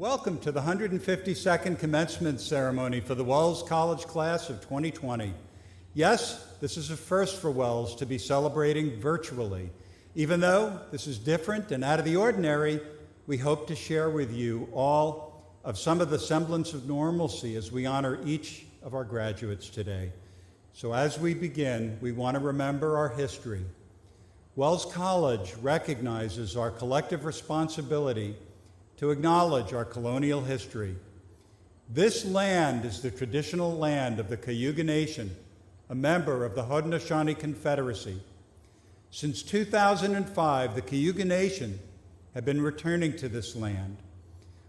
Welcome to the 152nd commencement ceremony for the Wells College class of 2020. Yes, this is a first for Wells to be celebrating virtually. Even though this is different and out of the ordinary, we hope to share with you all of some of the semblance of normalcy as we honor each of our graduates today. So as we begin, we want to remember our history. Wells College recognizes our collective responsibility to acknowledge our colonial history. This land is the traditional land of the Cayuga Nation, a member of the Haudenosaunee Confederacy. Since 2005, the Cayuga Nation have been returning to this land.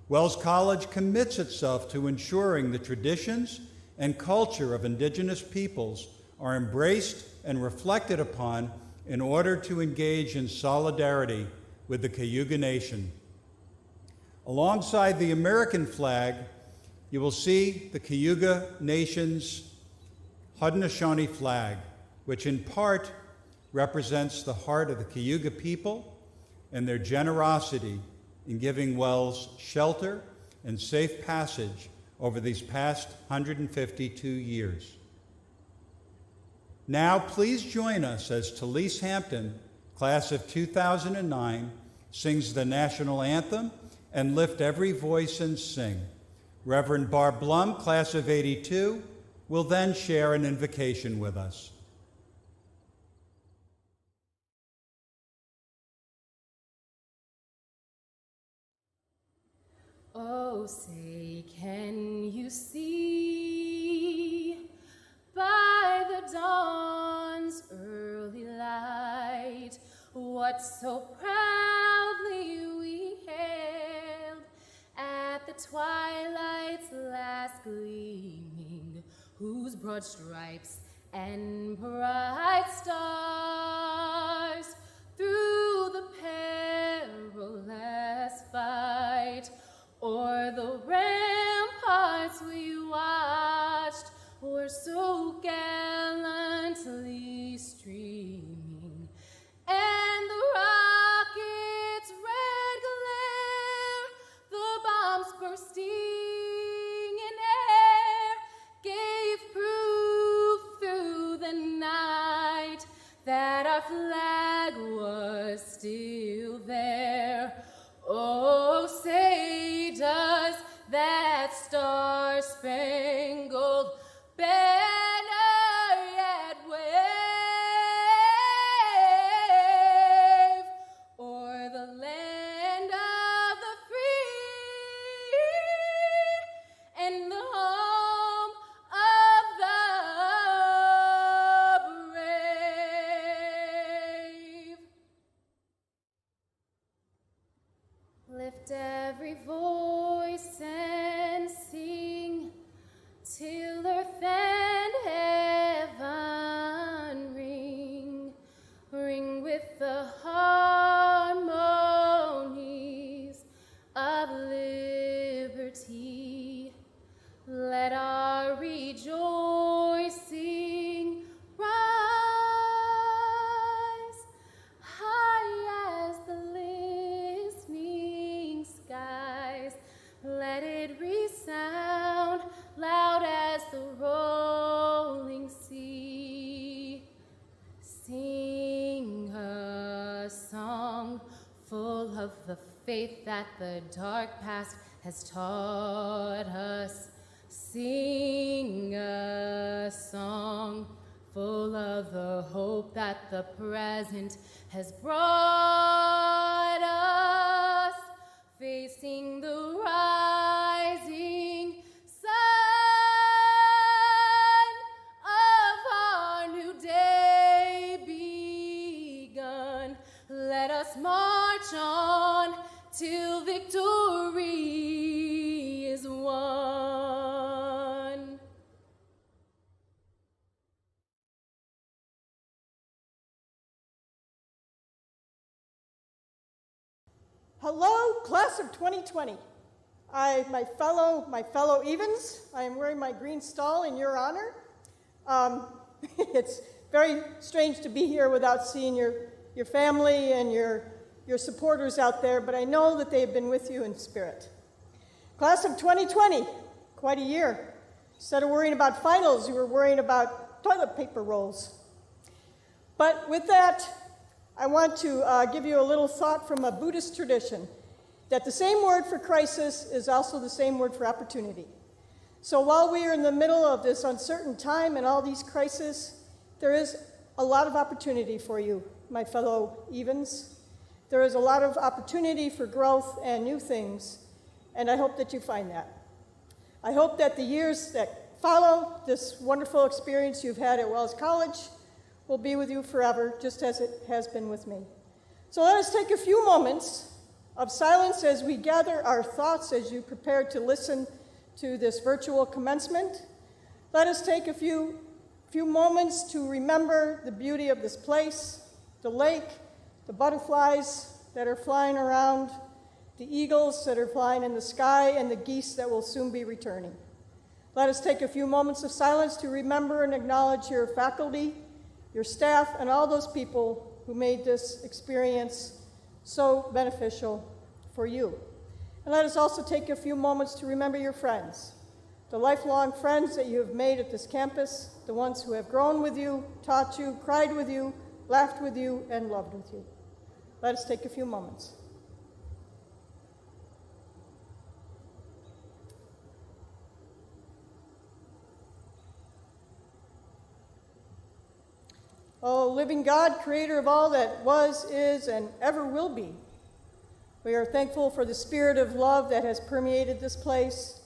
Wells College commits itself to ensuring the traditions and culture of Indigenous peoples are embraced and reflected upon in order to engage in solidarity with the Cayuga Nation. Alongside the American flag, you will see the Cayuga Nation's Haudenosaunee flag, which in part represents the heart of the Cayuga people and their generosity in giving Wells shelter and safe passage over these past 152 years. Now, please join us as Talise Hampton, class of 2009, sings the national anthem and lift every voice and sing. Reverend Barb Blum, class of 82, will then share an invocation with us. Oh, say, can you see by the dawn's early light what so proudly we hailed at the twilight's last gleaming, whose broad stripes and bright stars through the perilous fight o'er the ramparts we watched were so gallantly streaming, and the rocket's red glare, the bombs bursting in air, gave proof through the night that our flag was still there. Oh, say does that star-spangled banner yet wave o'er the land of the free and the home of the brave? Lift every voice and sing till earth and heaven ring, ring with the harmonies of liberty. Let our rejoicing rise high as the listening skies. Let it resound loud as the rolling sea. Sing a song full of the faith that the dark past has taught us. Sing a song full of the hope that the present has brought us. Facing the rising sun of our new day begun. Let us march on till victory is won. Hello, class of 2020. My fellow Evans, I am wearing my green stall in your honor. It's very strange to be here without seeing your family and your supporters out there, but I know that they have been with you in spirit. Class of 2020, quite a year. Instead of worrying about finals, you were worrying about toilet paper rolls. But with that, I want to give you a little thought from a Buddhist tradition, that the same word for crisis is also the same word for opportunity. So while we are in the middle of this uncertain time and all these crises, there is a lot of opportunity for you, my fellow Evens. There is a lot of opportunity for growth and new things, and I hope that you find that. I hope that the years that follow this wonderful experience you've had at Wells College will be with you forever, just as it has been with me. So let us take a few moments of silence as we gather our thoughts as you prepare to listen to this virtual commencement. Let us take a few moments to remember the beauty of this place, the lake, the butterflies that are flying around, the eagles that are flying in the sky, and the geese that will soon be returning. Let us take a few moments of silence to remember and acknowledge your faculty, your staff, and all those people who made this experience so beneficial for you. And let us also take a few moments to remember your friends, the lifelong friends that you have made at this campus, the ones who have grown with you, taught you, cried with you, laughed with you, and loved with you. Let us take a few moments. Oh, living God, creator of all that was, is, and ever will be, we are thankful for the spirit of love that has permeated this place.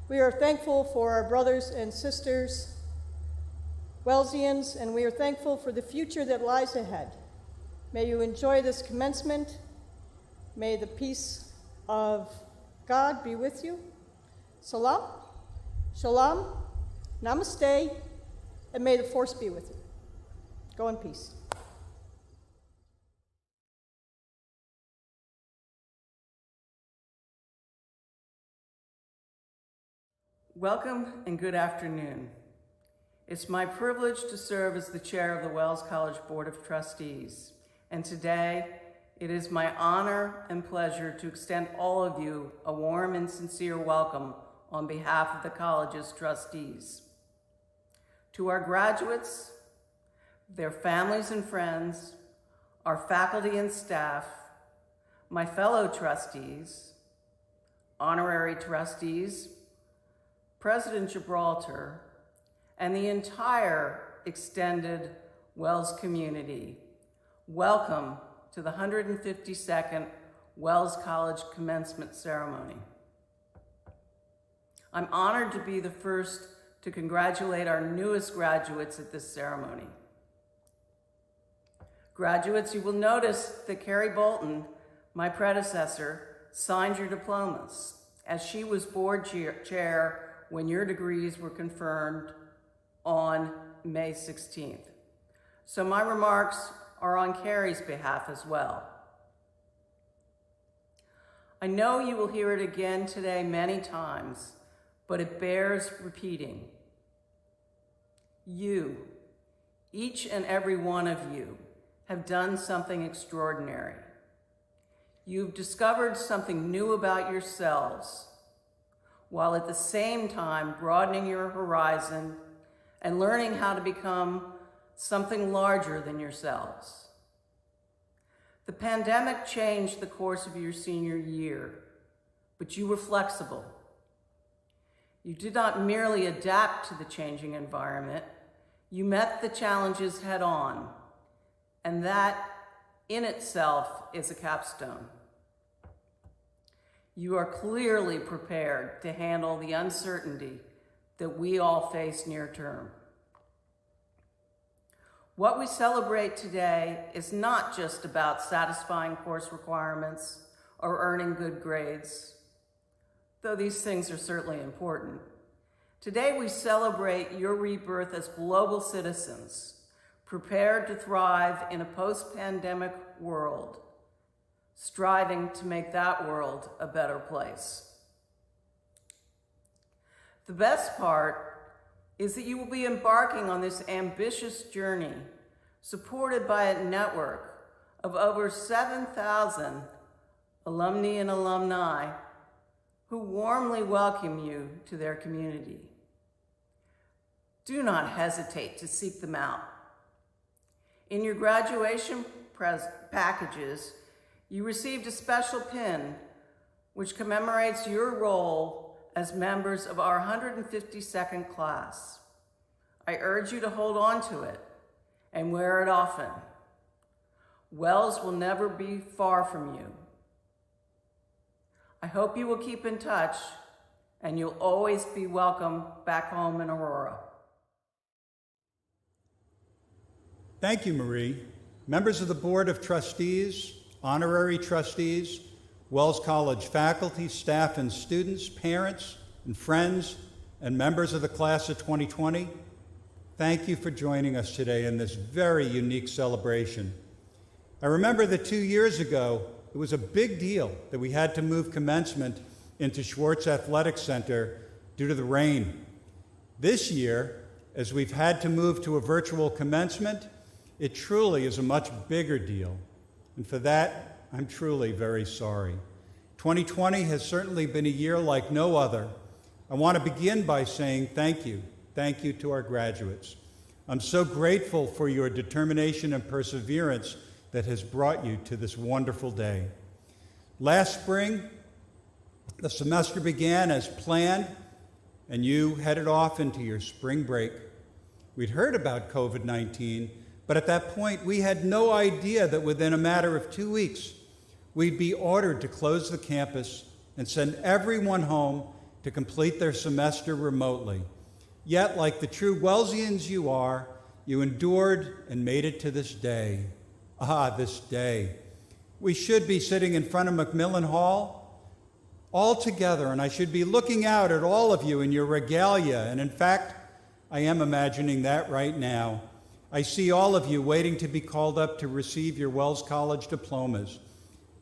We are thankful for our brothers and sisters, Wellsians, and we are thankful for the future that lies ahead. May you enjoy this commencement. May the peace of God be with you. Salam, shalom, namaste, and may the force be with you. Go in peace. Welcome and good afternoon. It's my privilege to serve as the chair of the Wells College Board of Trustees, and today it is my honor and pleasure to extend all of you a warm and sincere welcome on behalf of the college's trustees. To our graduates, their families and friends, our faculty and staff, my fellow trustees, honorary trustees, President Gibralter, and the entire extended Wells community, welcome to the 152nd Wells College Commencement Ceremony. I'm honored to be the first to congratulate our newest graduates at this ceremony. Graduates, you will notice that Carrie Bolton, my predecessor, signed your diplomas, as she was board chair when your degrees were confirmed on May 16th. So my remarks are on Carrie's behalf as well. I know you will hear it again today many times, but it bears repeating. You, each and every one of you, have done something extraordinary. You've discovered something new about yourselves, while at the same time broadening your horizon and learning how to become something larger than yourselves. The pandemic changed the course of your senior year, but you were flexible. You did not merely adapt to the changing environment, you met the challenges head on, and that in itself is a capstone. You are clearly prepared to handle the uncertainty that we all face near term. What we celebrate today is not just about satisfying course requirements or earning good grades, though these things are certainly important. Today we celebrate your rebirth as global citizens, prepared to thrive in a post-pandemic world, striving to make that world a better place. The best part is that you will be embarking on this ambitious journey, supported by a network of over 7,000 alumni and alumni who warmly welcome you to their community. Do not hesitate to seek them out. In your graduation packages, you received a special pin which commemorates your role as members of our 152nd class. I urge you to hold on to it and wear it often. Wells will never be far from you. I hope you will keep in touch and you'll always be welcome back home in Aurora. Thank you, Marie. Members of the Board of Trustees, honorary trustees, Wells College faculty, staff, and students, parents, and friends, and members of the class of 2020, thank you for joining us today in this very unique celebration. I remember that 2 years ago, it was a big deal that we had to move commencement into Schwartz Athletic Center due to the rain. This year, as we've had to move to a virtual commencement, it truly is a much bigger deal. And for that, I'm truly very sorry. 2020 has certainly been a year like no other. I want to begin by saying thank you. Thank you to our graduates. I'm so grateful for your determination and perseverance that has brought you to this wonderful day. Last spring, the semester began as planned, and you headed off into your spring break. We'd heard about COVID-19, but at that point, we had no idea that within a matter of 2 weeks, we'd be ordered to close the campus and send everyone home to complete their semester remotely. Yet, like the true Wellsians you are, you endured and made it to this day. Ah, this day. We should be sitting in front of Macmillan Hall all together, and I should be looking out at all of you in your regalia, and in fact, I am imagining that right now. I see all of you waiting to be called up to receive your Wells College diplomas.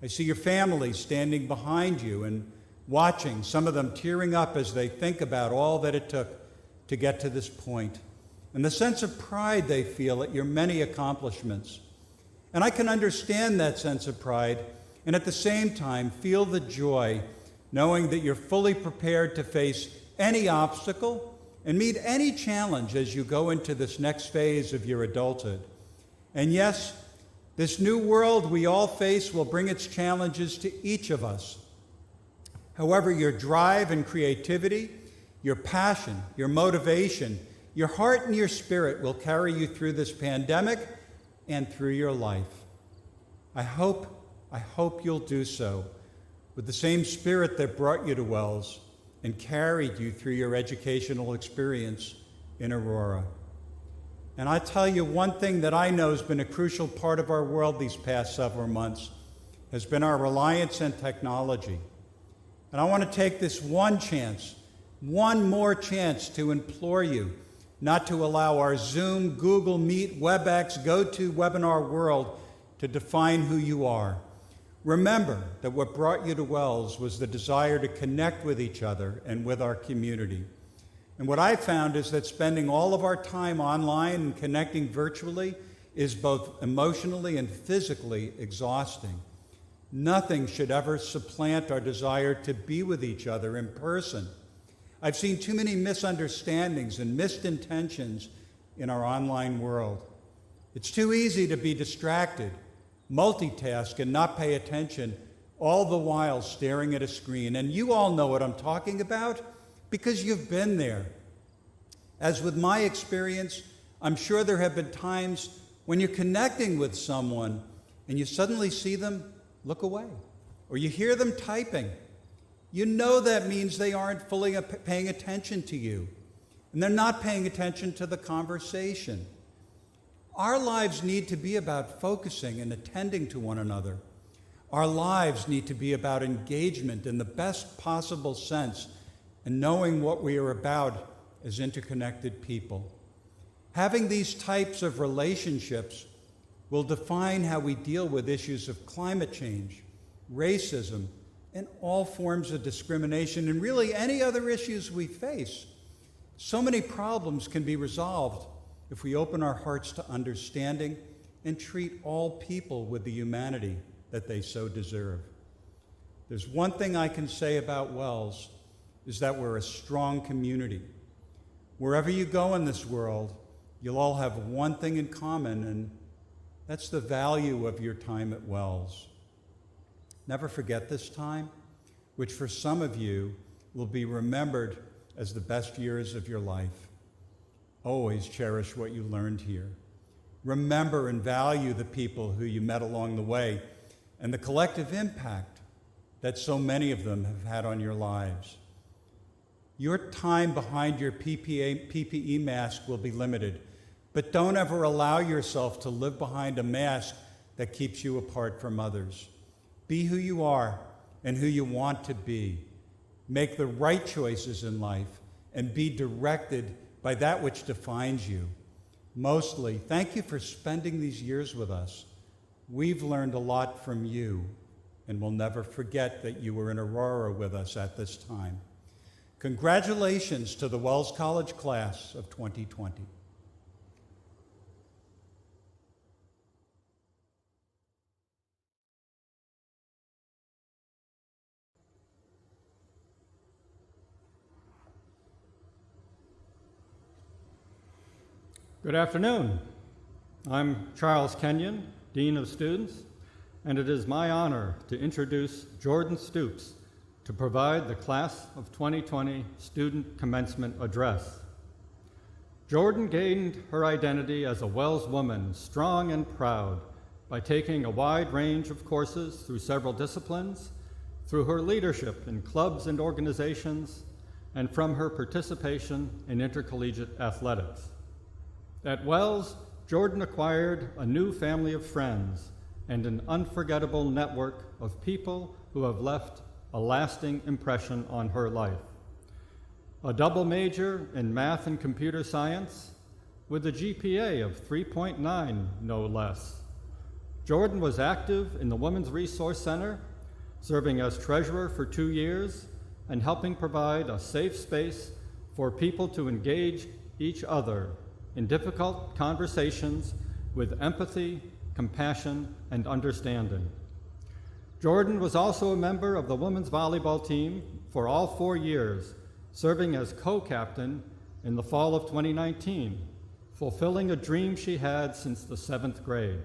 I see your families standing behind you and watching, some of them tearing up as they think about all that it took to get to this point, and the sense of pride they feel at your many accomplishments. And I can understand that sense of pride, and at the same time feel the joy knowing that you're fully prepared to face any obstacle and meet any challenge as you go into this next phase of your adulthood. And yes, this new world we all face will bring its challenges to each of us. However, your drive and creativity, your passion, your motivation, your heart and your spirit will carry you through this pandemic and through your life. I hope you'll do so with the same spirit that brought you to Wells and carried you through your educational experience in Aurora. And I tell you, one thing that I know has been a crucial part of our world these past several months has been our reliance on technology. And I want to take this one more chance to implore you not to allow our Zoom, Google Meet, WebEx, GoToWebinar world to define who you are. Remember that what brought you to Wells was the desire to connect with each other and with our community. And what I found is that spending all of our time online and connecting virtually is both emotionally and physically exhausting. Nothing should ever supplant our desire to be with each other in person. I've seen too many misunderstandings and missed intentions in our online world. It's too easy to be distracted, multitask, and not pay attention, all the while staring at a screen. And you all know what I'm talking about because you've been there. As with my experience, I'm sure there have been times when you're connecting with someone and you suddenly see them look away, or you hear them typing. You know that means they aren't fully paying attention to you, and they're not paying attention to the conversation. Our lives need to be about focusing and attending to one another. Our lives need to be about engagement in the best possible sense and knowing what we are about as interconnected people. Having these types of relationships will define how we deal with issues of climate change, racism, and all forms of discrimination, and really any other issues we face. So many problems can be resolved if we open our hearts to understanding and treat all people with the humanity that they so deserve. There's one thing I can say about Wells, is that we're a strong community. Wherever you go in this world, you'll all have one thing in common, and that's the value of your time at Wells. Never forget this time, which for some of you will be remembered as the best years of your life. Always cherish what you learned here. Remember and value the people who you met along the way and the collective impact that so many of them have had on your lives. Your time behind your PPE mask will be limited, but don't ever allow yourself to live behind a mask that keeps you apart from others. Be who you are and who you want to be. Make the right choices in life and be directed by that which defines you. Mostly, thank you for spending these years with us. We've learned a lot from you, and we'll never forget that you were in Aurora with us at this time. Congratulations to the Wells College class of 2020. Good afternoon. I'm Charles Kenyon, Dean of Students, and it is my honor to introduce Jordan Stoops to provide the Class of 2020 Student Commencement Address. Jordan gained her identity as a Wells woman, strong and proud, by taking a wide range of courses through several disciplines, through her leadership in clubs and organizations, and from her participation in intercollegiate athletics. At Wells, Jordan acquired a new family of friends and an unforgettable network of people who have left a lasting impression on her life. A double major in math and computer science with a GPA of 3.9, no less. Jordan was active in the Women's Resource Center, serving as treasurer for 2 years and helping provide a safe space for people to engage each other in difficult conversations with empathy, compassion, and understanding. Jordan was also a member of the women's volleyball team for all 4 years, serving as co-captain in the fall of 2019, fulfilling a dream she had since the 7th grade.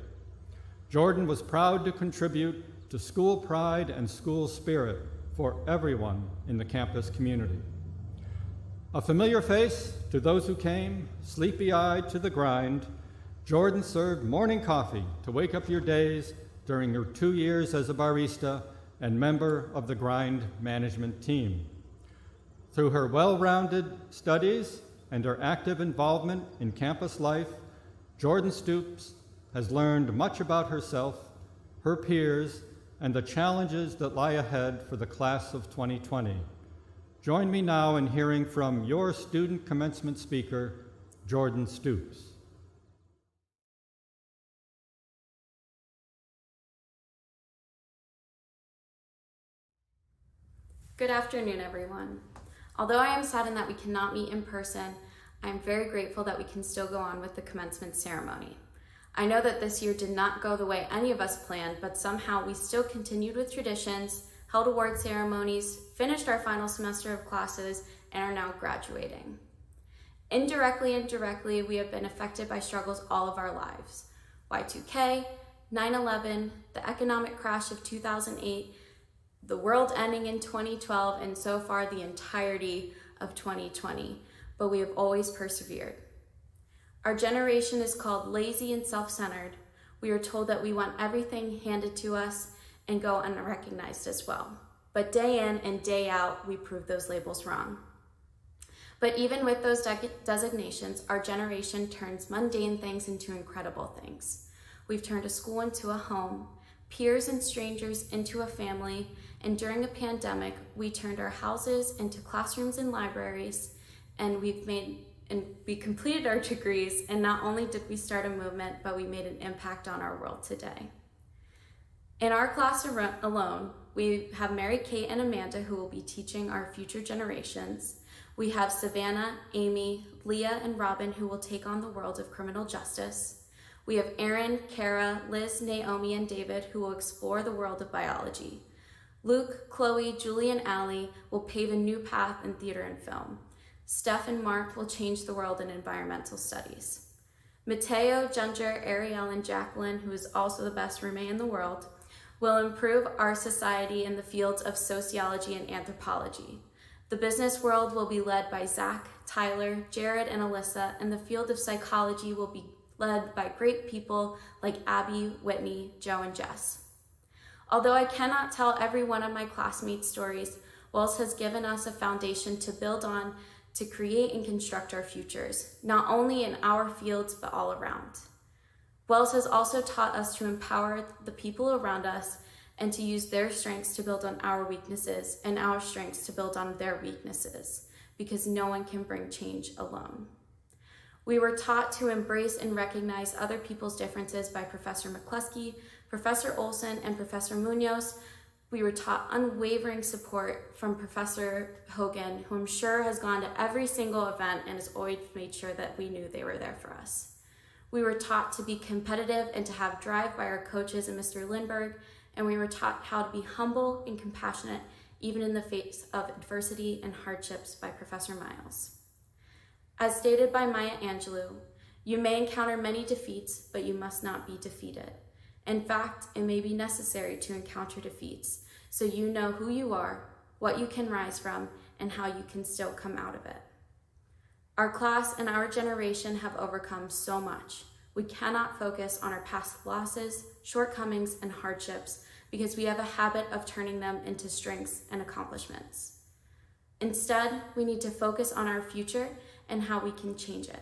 Jordan was proud to contribute to school pride and school spirit for everyone in the campus community. A familiar face to those who came, sleepy-eyed to the grind, Jordan served morning coffee to wake up your days during her 2 years as a barista and member of the grind management team. Through her well-rounded studies and her active involvement in campus life, Jordan Stoops has learned much about herself, her peers, and the challenges that lie ahead for the class of 2020. Join me now in hearing from your student commencement speaker, Jordan Stoops. Good afternoon, everyone. Although I am saddened that we cannot meet in person, I am very grateful that we can still go on with the commencement ceremony. I know that this year did not go the way any of us planned, but somehow we still continued with traditions, held award ceremonies, finished our final semester of classes, and are now graduating. Indirectly and directly, we have been affected by struggles all of our lives. Y2K, 9/11, the economic crash of 2008, the world ending in 2012, and so far the entirety of 2020, but we have always persevered. Our generation is called lazy and self-centered. We are told that we want everything handed to us and go unrecognized as well. But day in and day out, we prove those labels wrong. But even with those designations, our generation turns mundane things into incredible things. We've turned a school into a home, peers and strangers into a family, and during a pandemic, we turned our houses into classrooms and libraries, and we completed our degrees, and not only did we start a movement, but we made an impact on our world today. In our class alone, we have Mary Kate and Amanda who will be teaching our future generations. We have Savannah, Amy, Leah, and Robin who will take on the world of criminal justice. We have Erin, Kara, Liz, Naomi, and David who will explore the world of biology. Luke, Chloe, Julie, and Allie will pave a new path in theater and film. Steph and Mark will change the world in environmental studies. Mateo, Ginger, Ariel, and Jacqueline, who is also the best roommate in the world, will improve our society in the fields of sociology and anthropology. The business world will be led by Zach, Tyler, Jared, and Alyssa, and the field of psychology will be led by great people like Abby, Whitney, Joe, and Jess. Although I cannot tell every one of my classmates' stories, Wells has given us a foundation to build on to create and construct our futures, not only in our fields, but all around. Wells has also taught us to empower the people around us and to use their strengths to build on our weaknesses and our strengths to build on their weaknesses, because no one can bring change alone. We were taught to embrace and recognize other people's differences by Professor McCluskey, Professor Olson, and Professor Munoz. We were taught unwavering support from Professor Hogan, who I'm sure has gone to every single event and has always made sure that we knew they were there for us. We were taught to be competitive and to have drive by our coaches and Mr. Lindbergh, and we were taught how to be humble and compassionate even in the face of adversity and hardships by Professor Miles. As stated by Maya Angelou, you may encounter many defeats, but you must not be defeated. In fact, it may be necessary to encounter defeats so you know who you are, what you can rise from, and how you can still come out of it. Our class and our generation have overcome so much. We cannot focus on our past losses, shortcomings, and hardships because we have a habit of turning them into strengths and accomplishments. Instead, we need to focus on our future and how we can change it.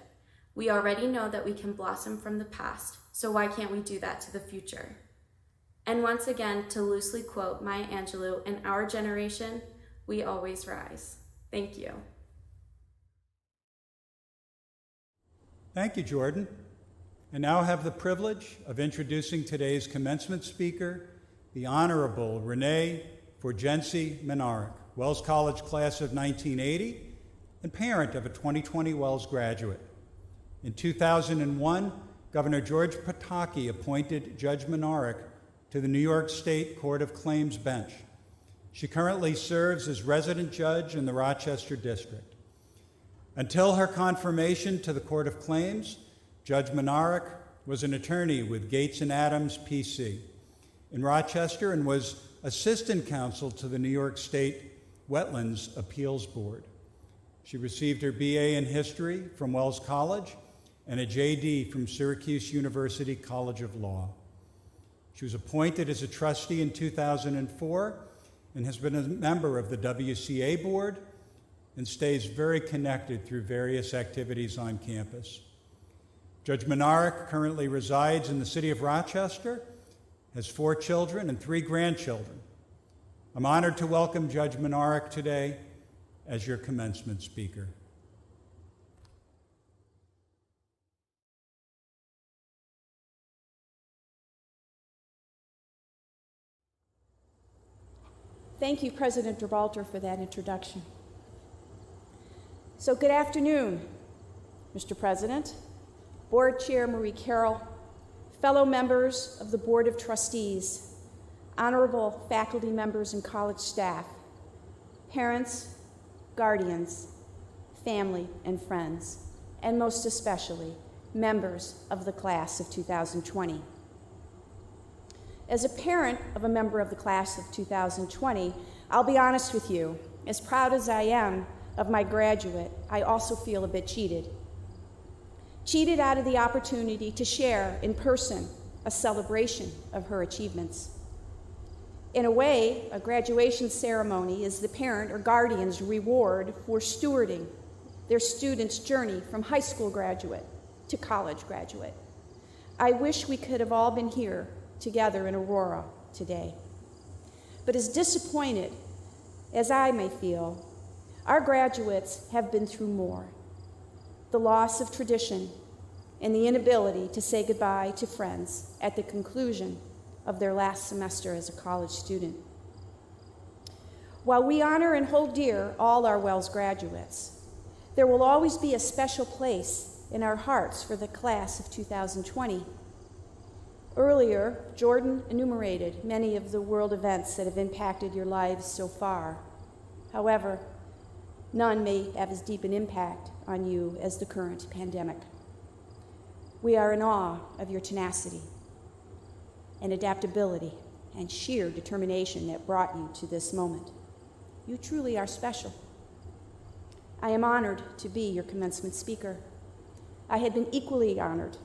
We already know that we can blossom from the past, so why can't we do that to the future? And once again, to loosely quote Maya Angelou, in our generation, we always rise. Thank you. Thank you, Jordan. I now have the privilege of introducing today's commencement speaker, the Honorable Renee Forgensi Minarik, Wells College class of 1980, and parent of a 2020 Wells graduate. In 2001, Governor George Pataki appointed Judge Minarik to the New York State Court of Claims bench. She currently serves as resident judge in the Rochester District. Until her confirmation to the Court of Claims, Judge Minarik was an attorney with Gates and Adams, PC, in Rochester and was assistant counsel to the New York State Wetlands Appeals Board. She received her BA in history from Wells College and a JD from Syracuse University College of Law. She was appointed as a trustee in 2004 and has been a member of the WCA board and stays very connected through various activities on campus. Judge Minarik currently resides in the city of Rochester, has 4 children and 3 grandchildren. I'm honored to welcome Judge Minarik today as your commencement speaker. Thank you, President Gibralter, for that introduction. So good afternoon, Mr. President, Board Chair Marie Carroll, fellow members of the Board of Trustees, honorable faculty members and college staff, parents, guardians, family, and friends, and most especially, members of the class of 2020. As a parent of a member of the class of 2020, I'll be honest with you, as proud as I am of my graduate, I also feel a bit cheated. Cheated out of the opportunity to share in person a celebration of her achievements. In a way, a graduation ceremony is the parent or guardian's reward for stewarding their student's journey from high school graduate to college graduate. I wish we could have all been here together in Aurora today. But as disappointed as I may feel, our graduates have been through more. The loss of tradition and the inability to say goodbye to friends at the conclusion of their last semester as a college student. While we honor and hold dear all our Wells graduates, there will always be a special place in our hearts for the class of 2020. Earlier, Jordan enumerated many of the world events that have impacted your lives so far. However, none may have as deep an impact on you as the current pandemic. We are in awe of your tenacity and adaptability and sheer determination that brought you to this moment. You truly are special. I am honored to be your commencement speaker. I had been equally honored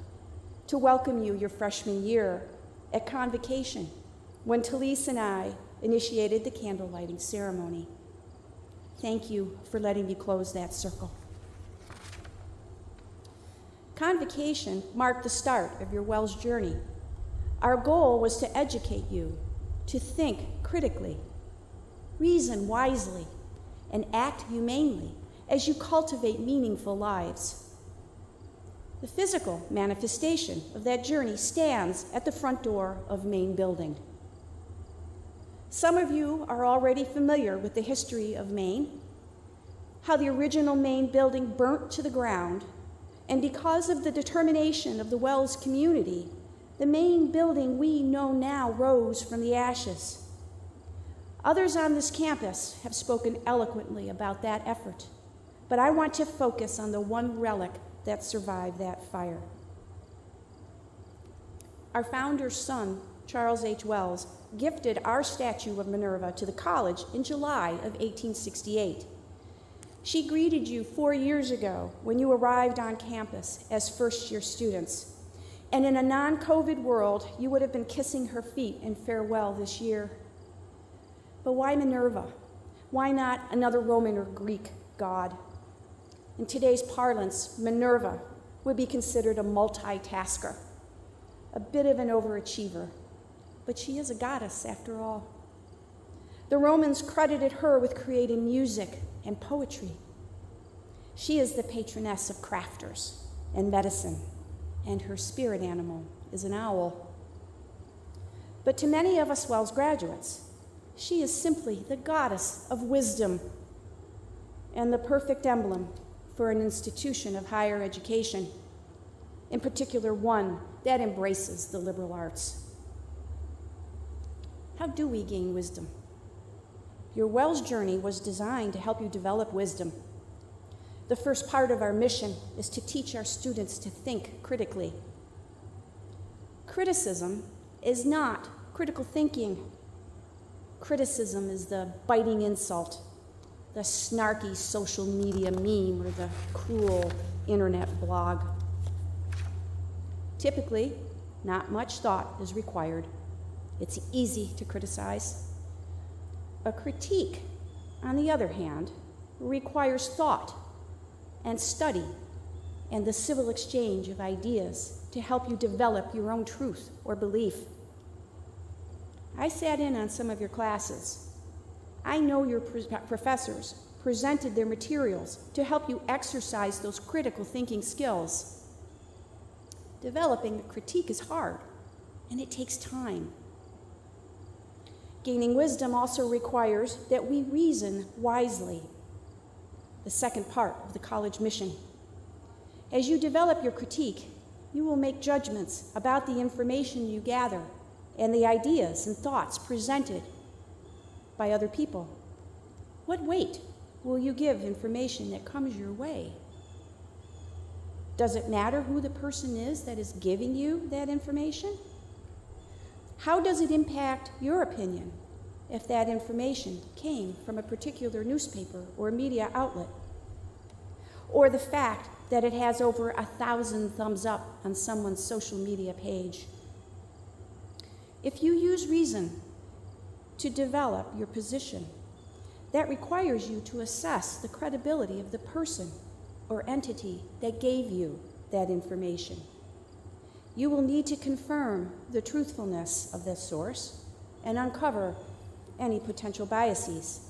to welcome you your freshman year at Convocation when Talise and I initiated the candle lighting ceremony. Thank you for letting me close that circle. Convocation marked the start of your Wells journey. Our goal was to educate you, to think critically, reason wisely, and act humanely as you cultivate meaningful lives. The physical manifestation of that journey stands at the front door of Main Building. Some of you are already familiar with the history of Maine, how the original Main Building burnt to the ground, and because of the determination of the Wells community, the Main Building we know now rose from the ashes. Others on this campus have spoken eloquently about that effort, but I want to focus on the one relic that survived that fire. Our founder's son, Charles H. Wells, gifted our statue of Minerva to the college in July of 1868. She greeted you 4 years ago when you arrived on campus as first-year students. And in a non-COVID world, you would have been kissing her feet in farewell this year. But why Minerva? Why not another Roman or Greek god? In today's parlance, Minerva would be considered a multitasker, a bit of an overachiever, but she is a goddess after all. The Romans credited her with creating music and poetry. She is the patroness of crafters and medicine, and her spirit animal is an owl. But to many of us Wells graduates, she is simply the goddess of wisdom and the perfect emblem for an institution of higher education, in particular one that embraces the liberal arts. How do we gain wisdom? Your Wells journey was designed to help you develop wisdom. The first part of our mission is to teach our students to think critically. Criticism is not critical thinking. Criticism is the biting insult, the snarky social media meme, or the cruel internet blog. Typically, not much thought is required. It's easy to criticize. A critique, on the other hand, requires thought and study and the civil exchange of ideas to help you develop your own truth or belief. I sat in on some of your classes. I know your professors presented their materials to help you exercise those critical thinking skills. Developing a critique is hard, and it takes time. Gaining wisdom also requires that we reason wisely, the second part of the college mission. As you develop your critique, you will make judgments about the information you gather and the ideas and thoughts presented by other people. What weight will you give information that comes your way? Does it matter who the person is that is giving you that information? How does it impact your opinion if that information came from a particular newspaper or media outlet? Or the fact that it has over 1,000 thumbs up on someone's social media page? If you use reason to develop your position, that requires you to assess the credibility of the person or entity that gave you that information. You will need to confirm the truthfulness of this source and uncover any potential biases.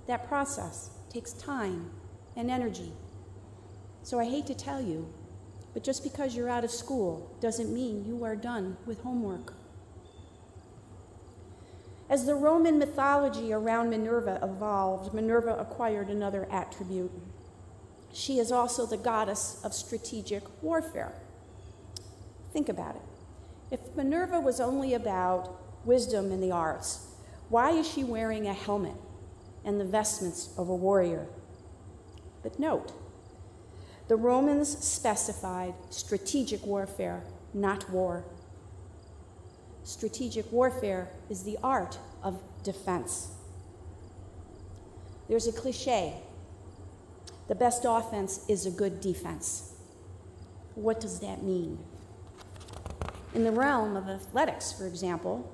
That process takes time and energy. So I hate to tell you, but just because you're out of school doesn't mean you are done with homework. As the Roman mythology around Minerva evolved, Minerva acquired another attribute. She is also the goddess of strategic warfare. Think about it. If Minerva was only about wisdom in the arts, why is she wearing a helmet and the vestments of a warrior? But note, the Romans specified strategic warfare, not war. Strategic warfare is the art of defense. There's a cliche, the best offense is a good defense. What does that mean? In the realm of athletics, for example,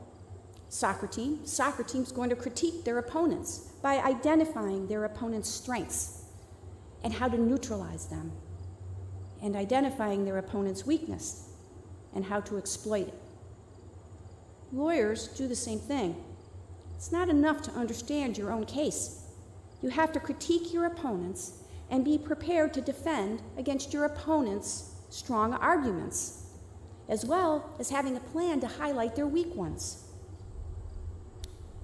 soccer team's going to critique their opponents by identifying their opponent's strengths and how to neutralize them, and identifying their opponent's weakness and how to exploit it. Lawyers do the same thing. It's not enough to understand your own case. You have to critique your opponents and be prepared to defend against your opponent's strong arguments, as well as having a plan to highlight their weak ones.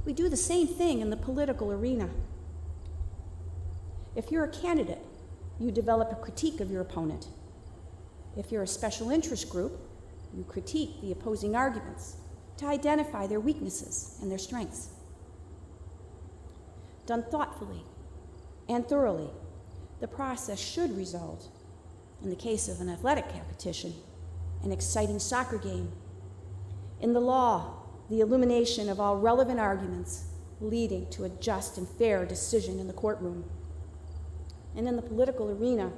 We do the same thing in the political arena. If you're a candidate, you develop a critique of your opponent. If you're a special interest group, you critique the opposing arguments to identify their weaknesses and their strengths. Done thoughtfully and thoroughly, the process should result, in the case of an athletic competition, an exciting soccer game. In the law, the illumination of all relevant arguments leading to a just and fair decision in the courtroom. And in the political arena,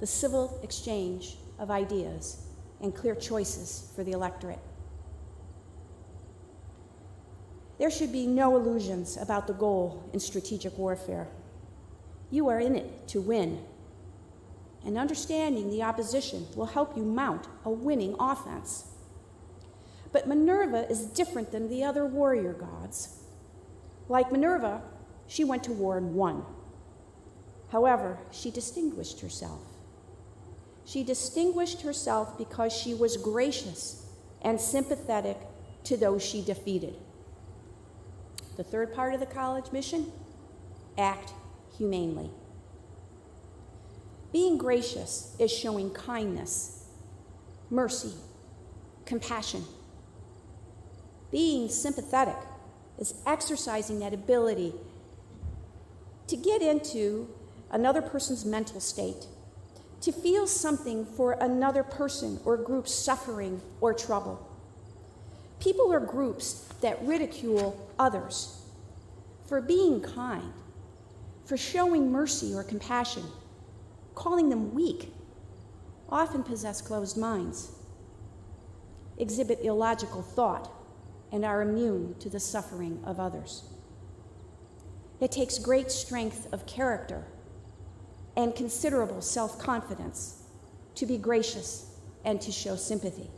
the civil exchange of ideas and clear choices for the electorate. There should be no illusions about the goal in strategic warfare. You are in it to win, and understanding the opposition will help you mount a winning offense. But Minerva is different than the other warrior gods. Like Minerva, she went to war and won. However, she distinguished herself. She distinguished herself because she was gracious and sympathetic to those she defeated. The third part of the college mission: act humanely. Being gracious is showing kindness, mercy, compassion. Being sympathetic is exercising that ability to get into another person's mental state, to feel something for another person or group's suffering or trouble. People or groups that ridicule others for being kind, for showing mercy or compassion, calling them weak, often possess closed minds, exhibit illogical thought, and are immune to the suffering of others. It takes great strength of character and considerable self-confidence to be gracious and to show sympathy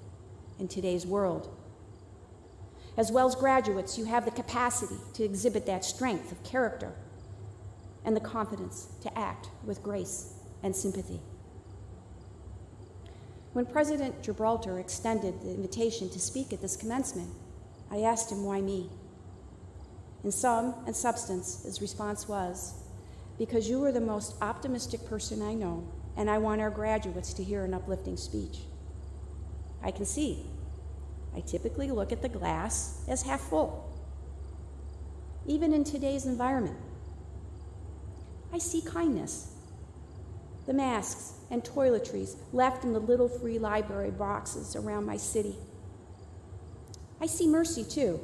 in today's world. As well as graduates, you have the capacity to exhibit that strength of character and the confidence to act with grace and sympathy. When President Gibralter extended the invitation to speak at this commencement, I asked him, why me? In sum and substance, his response was, because you are the most optimistic person I know, and I want our graduates to hear an uplifting speech. I can see. I typically look at the glass as half full. Even in today's environment, I see kindness. The masks and toiletries left in the little free library boxes around my city. I see mercy, too.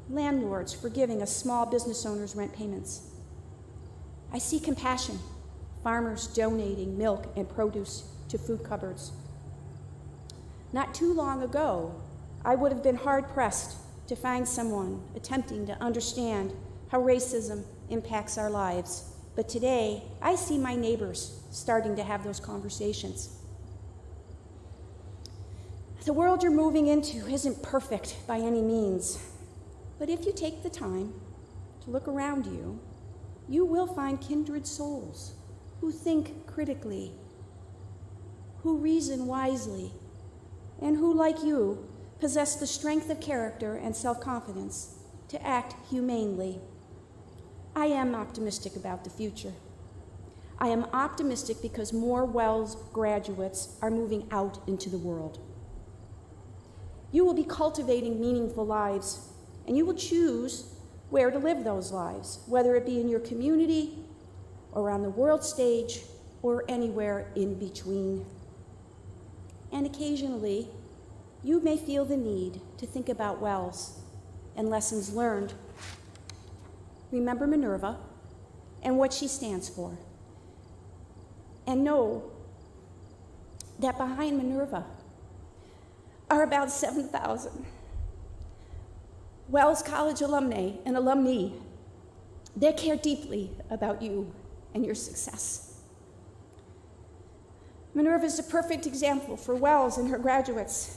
Landlords forgiving a small business owner's rent payments. I see compassion. Farmers donating milk and produce to food cupboards. Not too long ago, I would have been hard-pressed to find someone attempting to understand how racism impacts our lives. But today, I see my neighbors starting to have those conversations. The world you're moving into isn't perfect by any means, but if you take the time to look around you, you will find kindred souls who think critically, who reason wisely, and who, like you, possess the strength of character and self-confidence to act humanely. I am optimistic about the future. I am optimistic because more Wells graduates are moving out into the world. You will be cultivating meaningful lives, and you will choose where to live those lives, whether it be in your community or on the world stage or anywhere in between. And occasionally, you may feel the need to think about wells and lessons learned. Remember Minerva and what she stands for. And know that behind Minerva are about 7,000 Wells College alumni and alumni that care deeply about you and your success. Minerva is a perfect example for Wells and her graduates,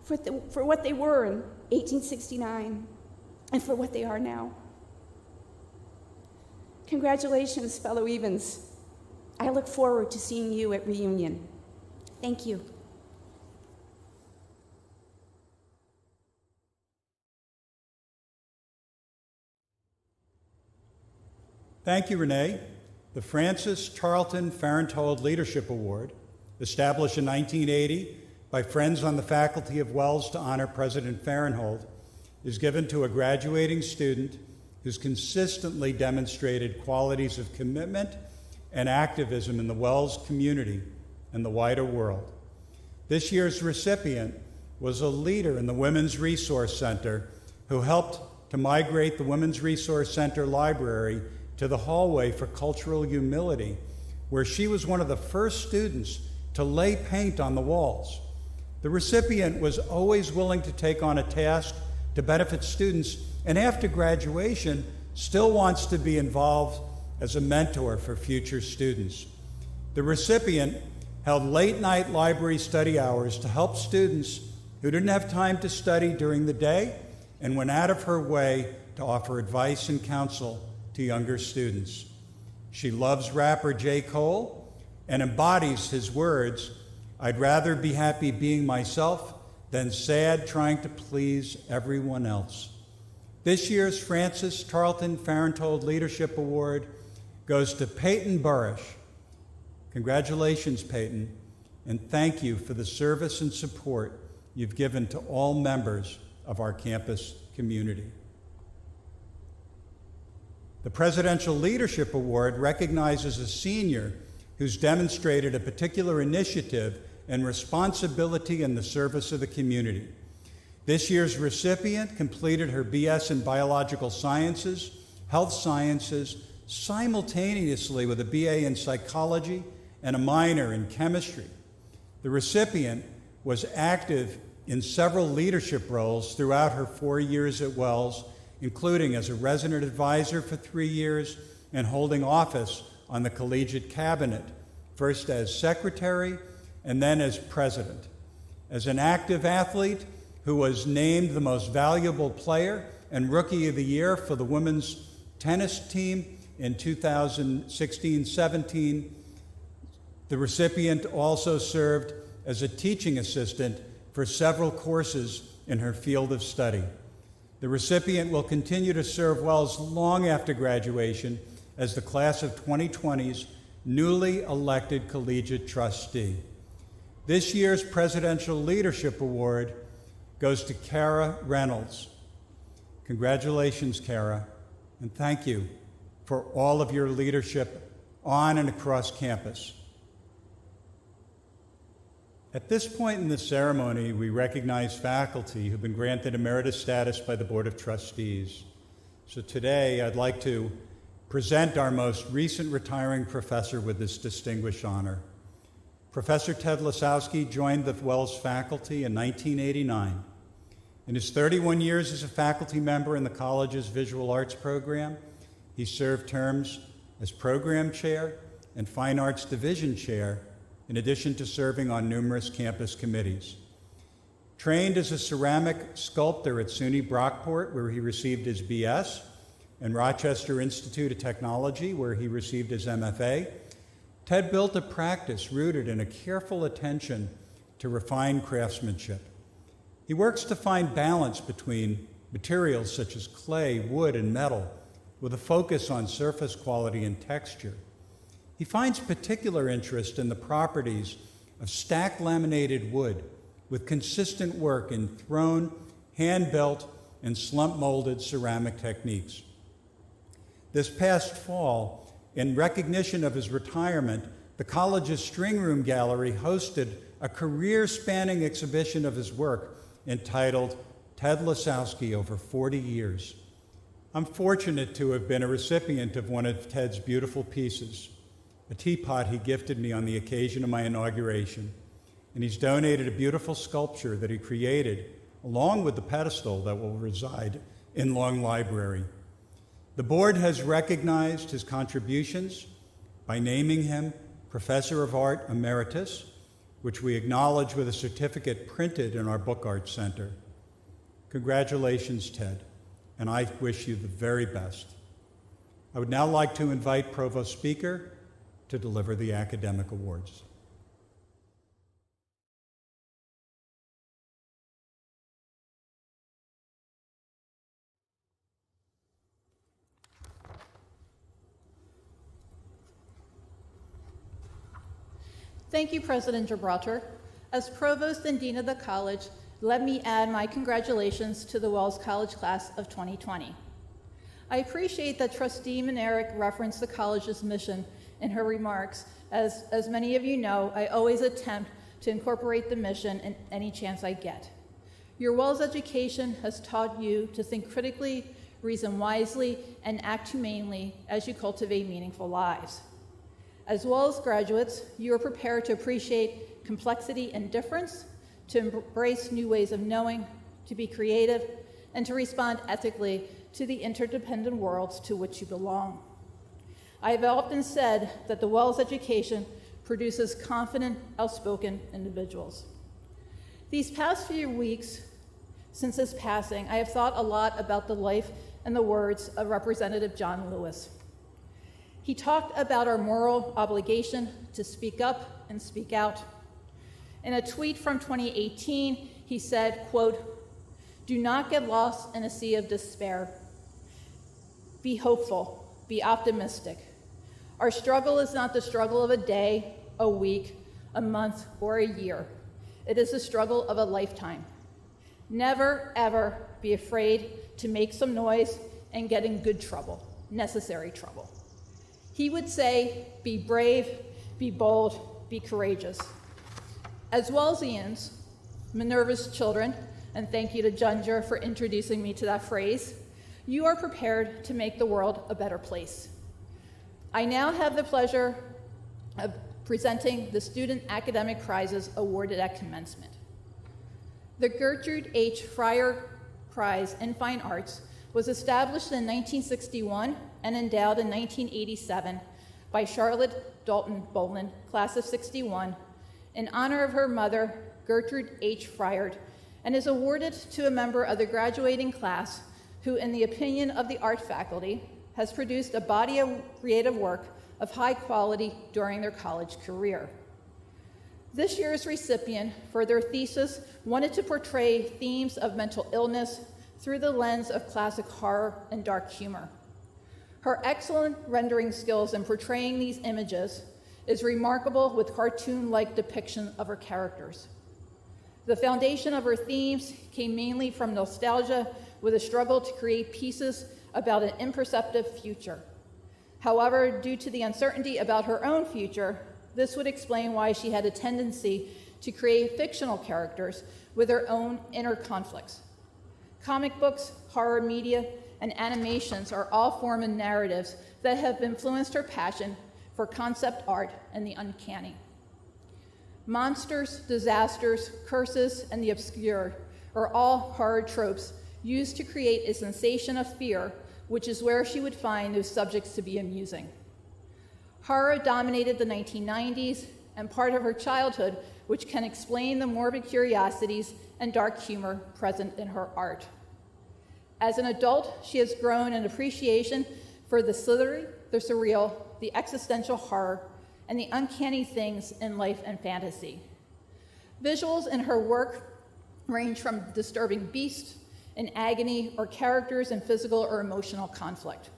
for what they were in 1869 and for what they are now. Congratulations, fellow Evans. I look forward to seeing you at reunion. Thank you. Thank you, Renee. The Francis Charlton Farenthold Leadership Award, established in 1980 by Friends on the Faculty of Wells to honor President Farenthold, is given to a graduating student who's consistently demonstrated qualities of commitment and activism in the Wells community and the wider world. This year's recipient was a leader in the Women's Resource Center who helped to migrate the Women's Resource Center library to the hallway for cultural humility, where she was one of the first students to lay paint on the walls. The recipient was always willing to take on a task to benefit students, and after graduation, still wants to be involved as a mentor for future students. The recipient held late-night library study hours to help students who didn't have time to study during the day and went out of her way to offer advice and counsel to younger students. She loves rapper J. Cole and embodies his words, "I'd rather be happy being myself than sad trying to please everyone else." This year's Francis Charlton Farenthold Leadership Award goes to Peyton Burish. Congratulations, Peyton, and thank you for the service and support you've given to all members of our campus community. The Presidential Leadership Award recognizes a senior who's demonstrated a particular initiative and responsibility in the service of the community. This year's recipient completed her BS in Biological Sciences, Health Sciences, simultaneously with a BA in Psychology and a minor in Chemistry. The recipient was active in several leadership roles throughout her 4 years at Wells, including as a resident advisor for 3 years and holding office on the collegiate cabinet, first as secretary and then as president. As an active athlete who was named the most valuable player and rookie of the year for the women's tennis team in 2016-17, the recipient also served as a teaching assistant for several courses in her field of study. The recipient will continue to serve Wells long after graduation as the class of 2020's newly elected collegiate trustee. This year's Presidential Leadership Award goes to Kara Reynolds. Congratulations, Kara, and thank you for all of your leadership on and across campus. At this point in the ceremony, we recognize faculty who've been granted emeritus status by the Board of Trustees. So today, I'd like to present our most recent retiring professor with this distinguished honor. Professor Ted Lasowski joined the Wells faculty in 1989. In his 31 years as a faculty member in the college's visual arts program, he served terms as program chair and fine arts division chair, in addition to serving on numerous campus committees. Trained as a ceramic sculptor at SUNY Brockport, where he received his BS, and Rochester Institute of Technology, where he received his MFA, Ted built a practice rooted in a careful attention to refined craftsmanship. He works to find balance between materials such as clay, wood, and metal, with a focus on surface quality and texture. He finds particular interest in the properties of stacked laminated wood, with consistent work in thrown, hand-built, and slump-molded ceramic techniques. This past fall, in recognition of his retirement, the college's String Room Gallery hosted a career-spanning exhibition of his work entitled Ted Lasowski Over 40 Years. I'm fortunate to have been a recipient of one of Ted's beautiful pieces, a teapot he gifted me on the occasion of my inauguration, and he's donated a beautiful sculpture that he created along with the pedestal that will reside in Long Library. The board has recognized his contributions by naming him Professor of Art Emeritus, which we acknowledge with a certificate printed in our Book Art Center. Congratulations, Ted, and I wish you the very best. I would now like to invite Provost Speaker to deliver the academic awards. Thank you, President Gibralter. As Provost and Dean of the College, let me add my congratulations to the Wells College class of 2020. I appreciate that Trustee Minarik referenced the college's mission in her remarks. As many of you know, I always attempt to incorporate the mission in any chance I get. Your Wells education has taught you to think critically, reason wisely, and act humanely as you cultivate meaningful lives. As Wells graduates, you are prepared to appreciate complexity and difference, to embrace new ways of knowing, to be creative, and to respond ethically to the interdependent worlds to which you belong. I have often said that the Wells education produces confident, outspoken individuals. These past few weeks since his passing, I have thought a lot about the life and the words of Representative John Lewis. He talked about our moral obligation to speak up and speak out. In a tweet from 2018, he said, quote, "Do not get lost in a sea of despair. Be hopeful, be optimistic. Our struggle is not the struggle of a day, a week, a month, or a year. It is the struggle of a lifetime. Never, ever be afraid to make some noise and get in good trouble, necessary trouble." He would say, be brave, be bold, be courageous. As Wellsians, Minerva's children, and thank you to Junger for introducing me to that phrase, you are prepared to make the world a better place. I now have the pleasure of presenting the Student Academic Prizes awarded at commencement. The Gertrude H. Fryer Prize in Fine Arts was established in 1961 and endowed in 1987 by Charlotte Dalton Boland, class of 61, in honor of her mother, Gertrude H. Fryer, and is awarded to a member of the graduating class who, in the opinion of the art faculty, has produced a body of creative work of high quality during their college career. This year's recipient, for their thesis, wanted to portray themes of mental illness through the lens of classic horror and dark humor. Her excellent rendering skills in portraying these images is remarkable, with cartoon-like depiction of her characters. The foundation of her themes came mainly from nostalgia, with a struggle to create pieces about an imperceptive future. However, due to the uncertainty about her own future, this would explain why she had a tendency to create fictional characters with her own inner conflicts. Comic books, horror media, and animations are all forms and narratives that have influenced her passion for concept art and the uncanny. Monsters, disasters, curses, and the obscure are all horror tropes used to create a sensation of fear, which is where she would find those subjects to be amusing. Horror dominated the 1990s and part of her childhood, which can explain the morbid curiosities and dark humor present in her art. As an adult, she has grown an appreciation for the slithery, the surreal, the existential horror, and the uncanny things in life and fantasy. Visuals in her work range from disturbing beasts in agony or characters in physical or emotional conflict.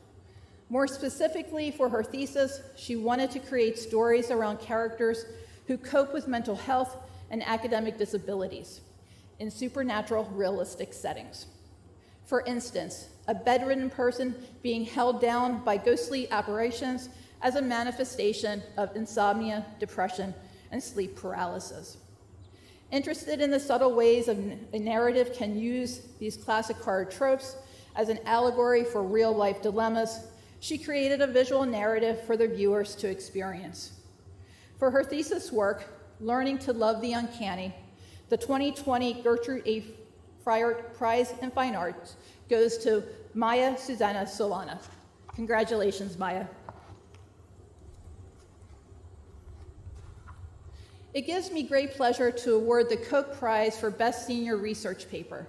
More specifically, for her thesis, she wanted to create stories around characters who cope with mental health and academic disabilities in supernatural realistic settings. For instance, a bedridden person being held down by ghostly apparitions as a manifestation of insomnia, depression, and sleep paralysis. Interested in the subtle ways a narrative can use these classic horror tropes as an allegory for real-life dilemmas, she created a visual narrative for the viewers to experience. For her thesis work, Learning to Love the Uncanny, the 2020 Gertrude A. Friart Prize in Fine Arts goes to Maya Susanna Solana. Congratulations, Maya. It gives me great pleasure to award the Koch Prize for Best Senior Research Paper.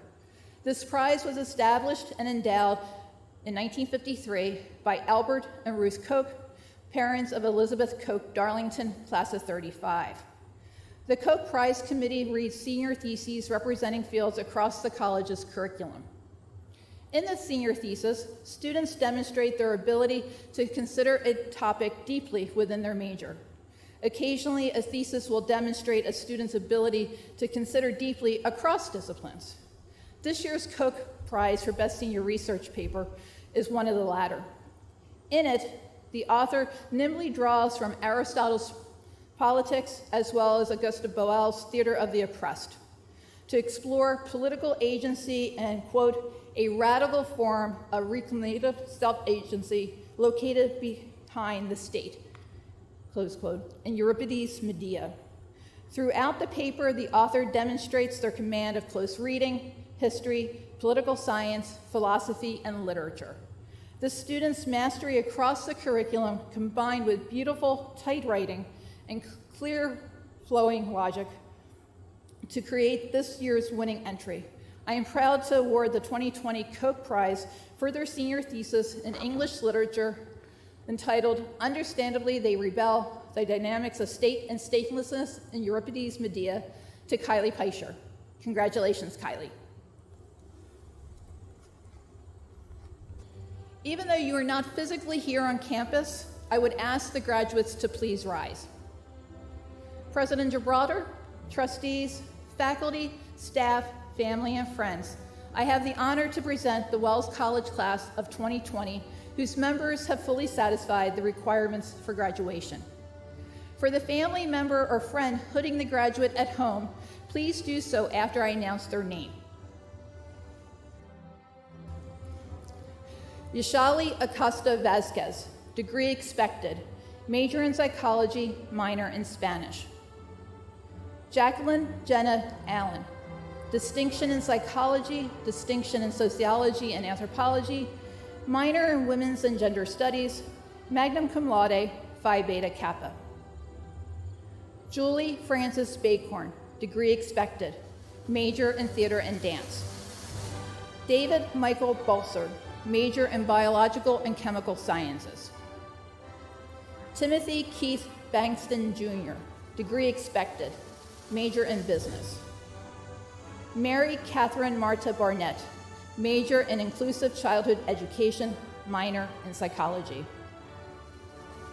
This prize was established and endowed in 1953 by Albert and Ruth Koch, parents of Elizabeth Koch Darlington, class of 35. The Koch Prize Committee reads senior theses representing fields across the college's curriculum. In the senior thesis, students demonstrate their ability to consider a topic deeply within their major. Occasionally, a thesis will demonstrate a student's ability to consider deeply across disciplines. This year's Koch Prize for Best Senior Research Paper is one of the latter. In it, the author nimbly draws from Aristotle's Politics as well as Auguste Boal's Theater of the Oppressed to explore political agency and, quote, a radical form of reclamative self-agency located behind the state, close quote, in Euripides' Medea. Throughout the paper, the author demonstrates their command of close reading, history, political science, philosophy, and literature. The students' mastery across the curriculum, combined with beautiful, tight writing and clear, flowing logic, to create this year's winning entry. I am proud to award the 2020 Koch Prize for their senior thesis in English literature entitled Understandably They Rebel, The Dynamics of State and Statelessness in Euripides' Medea to Kylie Peischer. Congratulations, Kylie. Even though you are not physically here on campus, I would ask the graduates to please rise. President Gibralter, trustees, faculty, staff, family, and friends, I have the honor to present the Wells College class of 2020, whose members have fully satisfied the requirements for graduation. For the family member or friend hooding the graduate at home, please do so after I announce their name. Yashali Acosta Vasquez, degree expected, major in psychology, minor in Spanish. Jacqueline Jenna Allen, distinction in psychology, distinction in sociology and anthropology, minor in women's and gender studies, magna cum laude, Phi Beta Kappa. Julie Frances Bacorn, degree expected, major in theater and dance. David Michael Balsard, major in biological and chemical sciences. Timothy Keith Bankston Jr., degree expected, major in business. Mary Catherine Marta Barnett, major in inclusive childhood education, minor in psychology.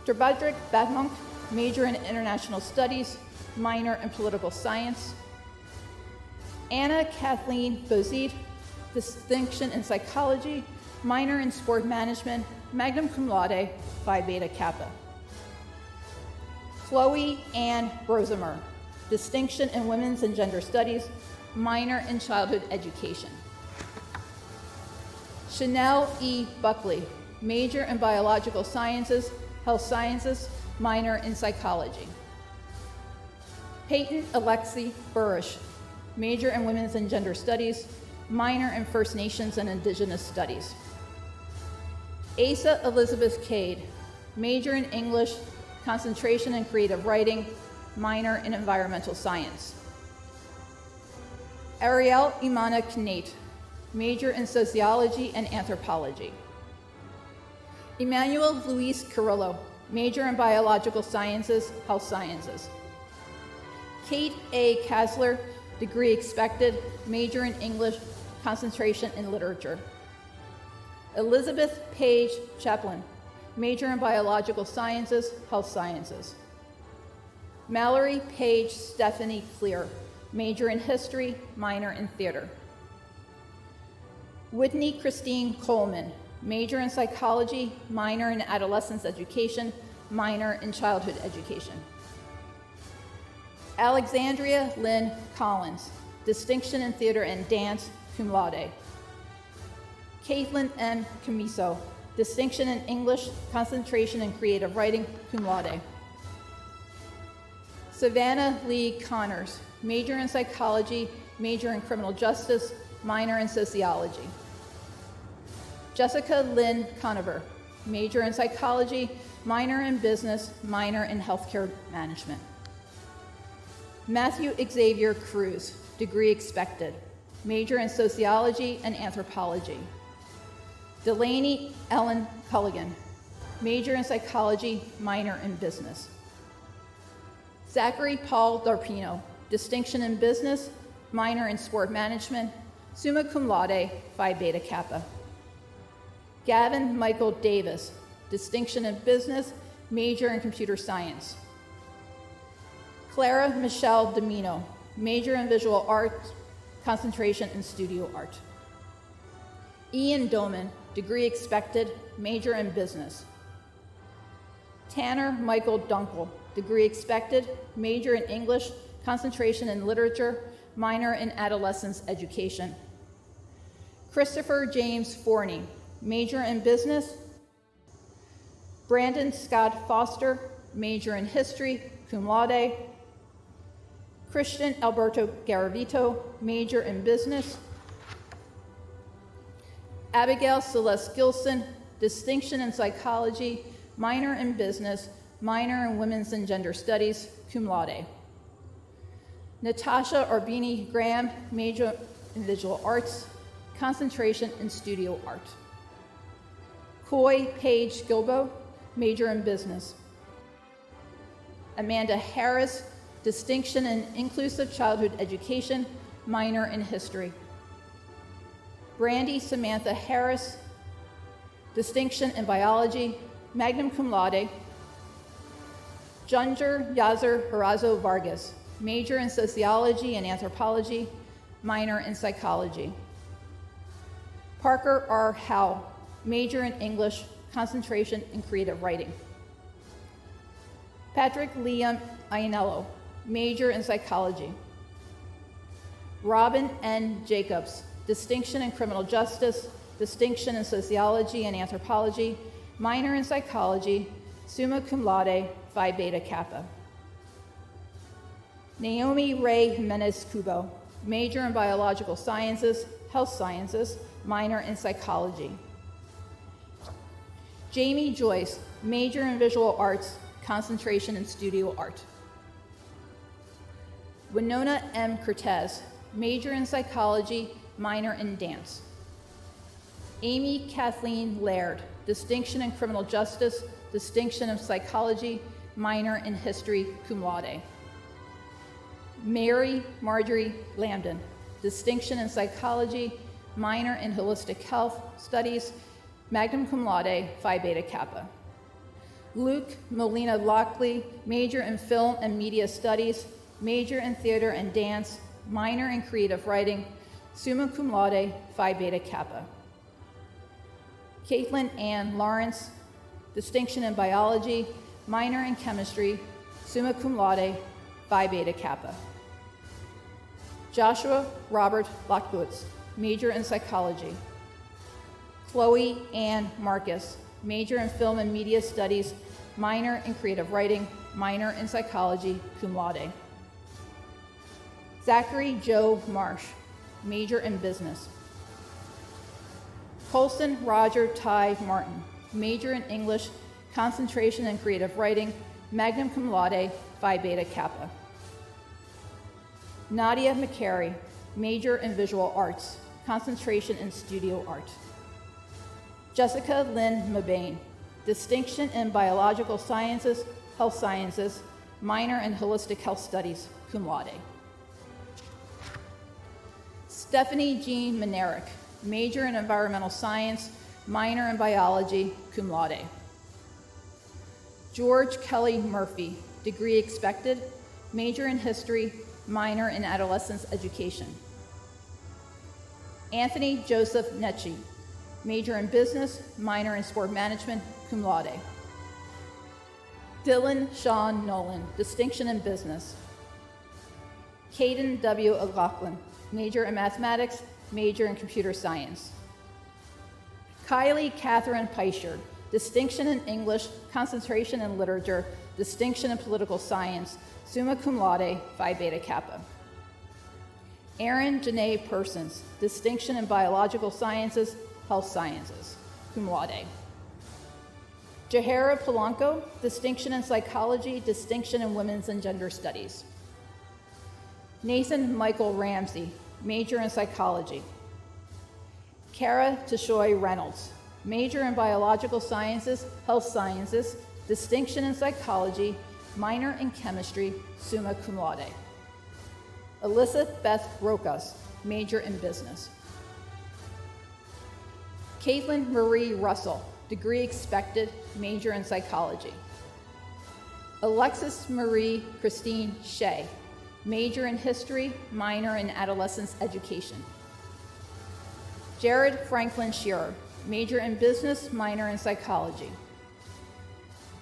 Derbadrik Batmonk, major in international studies, minor in political science. Anna Kathleen Bozide, distinction in psychology, minor in sport management, magna cum laude, Phi Beta Kappa. Chloe Ann Rosemer, distinction in women's and gender studies, minor in childhood education. Chanel E. Buckley, major in biological sciences, health sciences, minor in psychology. Peyton Alexi Burish, major in women's and gender studies, minor in First Nations and Indigenous studies. Asa Elizabeth Cade, major in English, concentration in creative writing, minor in environmental science. Ariel Imana Knate, major in sociology and anthropology. Emmanuel Luis Carrillo, major in biological sciences, health sciences. Kate A. Kasler, degree expected, major in English, concentration in literature. Elizabeth Page Chaplin, major in biological sciences, health sciences. Mallory Paige Stephanie Clear, major in history, minor in theater. Whitney Christine Coleman, major in psychology, minor in adolescence education, minor in childhood education. Alexandria Lynn Collins, distinction in theater and dance, cum laude. Caitlin M. Camiso, distinction in English, concentration in creative writing, cum laude. Savannah Lee Connors, major in psychology, major in criminal justice, minor in sociology. Jessica Lynn Conover, major in psychology, minor in business, minor in healthcare management. Matthew Xavier Cruz, degree expected, major in sociology and anthropology. Delaney Ellen Culligan, major in psychology, minor in business. Zachary Paul Darpino, distinction in business, minor in sport management, summa cum laude, Phi Beta Kappa. Gavin Michael Davis, distinction in business, major in computer science. Clara Michelle Domino, major in visual arts, concentration in studio art. Ian Doman, degree expected, major in business. Tanner Michael Dunkel, degree expected, major in English, concentration in literature, minor in adolescence education. Christopher James Forney, major in business. Brandon Scott Foster, major in history, cum laude. Christian Alberto Garavito, major in business. Abigail Celeste Gilson, distinction in psychology, minor in business, minor in women's and gender studies, cum laude. Natasha Arbini Graham, major in visual arts, concentration in studio art. Coy Paige Gilbo, major in business. Amanda Harris, distinction in inclusive childhood education, minor in history. Brandy Samantha Harris, distinction in biology, magna cum laude. Junger Yazer Harazo Vargas, major in sociology and anthropology, minor in psychology. Parker R. Howe, major in English, concentration in creative writing. Patrick Liam Ianello, major in psychology. Robin N. Jacobs, distinction in criminal justice, distinction in sociology and anthropology, minor in psychology, summa cum laude, Phi Beta Kappa. Naomi Ray Jimenez Cubo, major in biological sciences, health sciences, minor in psychology. Jamie Joyce, major in visual arts, concentration in studio art. Winona M. Cortez, major in psychology, minor in dance. Amy Kathleen Laird, distinction in criminal justice, distinction in psychology, minor in history, cum laude. Mary Marjorie Lambden, distinction in psychology, minor in holistic health studies, magna cum laude, Phi Beta Kappa. Luke Molina Lockley, major in film and media studies, major in theater and dance, minor in creative writing, summa cum laude, Phi Beta Kappa. Caitlin Ann Lawrence, distinction in biology, minor in chemistry, summa cum laude, Phi Beta Kappa. Joshua Robert Lockboots, major in psychology. Chloe Ann Marcus, major in film and media studies, minor in creative writing, minor in psychology, cum laude. Zachary Joe Marsh, major in business. Colson Roger Ty Martin, major in English, concentration in creative writing, magna cum laude, Phi Beta Kappa. Nadia McCary, major in visual arts, concentration in studio art. Jessica Lynn Mabane, distinction in biological sciences, health sciences, minor in holistic health studies, cum laude. Stephanie Jean Minarik, major in environmental science, minor in biology, cum laude. George Kelly Murphy, degree expected, major in history, minor in adolescence education. Anthony Joseph Netchi, major in business, minor in sport management, cum laude. Dylan Sean Nolan, distinction in business. Caden W. O'Loughlin, major in mathematics, major in computer science. Kylie Catherine Peischer, distinction in English, concentration in literature, distinction in political science, summa cum laude, Phi Beta Kappa. Erin Janae Persons, distinction in biological sciences, health sciences, cum laude. Jahara Polanco, distinction in psychology, distinction in women's and gender studies. Nathan Michael Ramsey, major in psychology. Kara Tashoy Reynolds, major in biological sciences, health sciences, distinction in psychology, minor in chemistry, summa cum laude. Alyssa Beth Rokas, major in business. Caitlin Marie Russell, degree expected, major in psychology. Alexis Marie Christine Shea, major in history, minor in adolescence education. Jared Franklin Shearer, major in business, minor in psychology.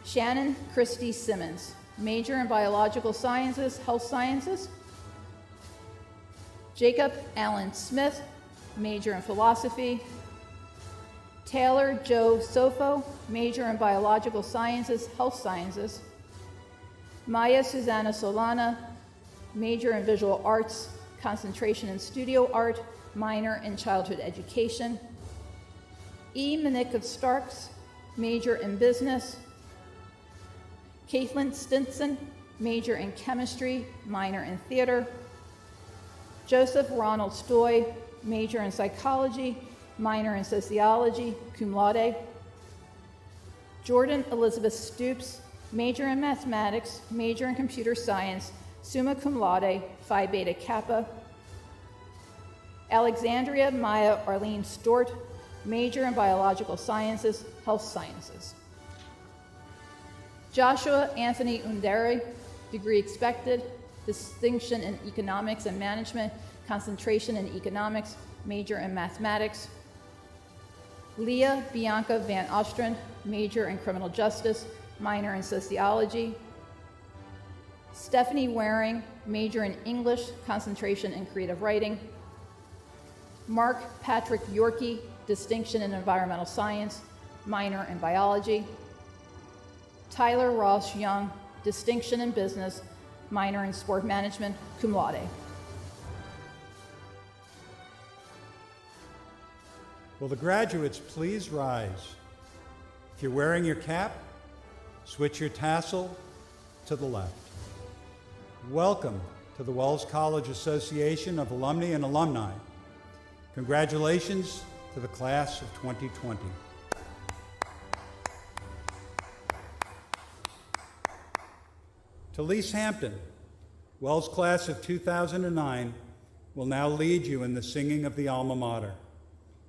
Shannon Christie Simmons, major in biological sciences, health sciences. Jacob Allen Smith, major in philosophy. Taylor Joe Sofo, major in biological sciences, health sciences. Maya Susanna Solana, major in visual arts, concentration in studio art, minor in childhood education. E. Manika Starks, major in business. Caitlin Stinson, major in chemistry, minor in theater. Joseph Ronald Stoy, major in psychology, minor in sociology, cum laude. Jordan Elizabeth Stoops, major in mathematics, major in computer science, summa cum laude, Phi Beta Kappa. Alexandria Maya Arlene Stort, major in biological sciences, health sciences. Joshua Anthony Undere, degree expected, distinction in economics and management, concentration in economics, major in mathematics. Leah Bianca Van Ostren, major in criminal justice, minor in sociology. Stephanie Waring, major in English, concentration in creative writing. Mark Patrick Yorkie, distinction in environmental science, minor in biology. Tyler Ross Young, distinction in business, minor in sport management, cum laude. Will the graduates please rise? If you're wearing your cap, switch your tassel to the left. Welcome to the Wells College Association of Alumni and Alumni. Congratulations to the class of 2020. Talise Hampton, Wells class of 2009, will now lead you in the singing of the alma mater.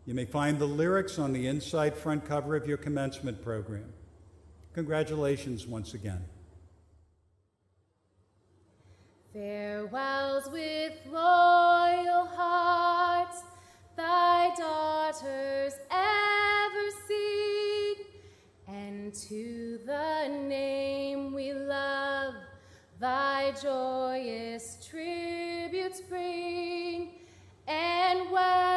You may find the lyrics on the inside front cover of your commencement program. Congratulations once again. Farewells with loyal hearts, thy daughters ever sing, and to the name we love, thy joyous tributes bring, and when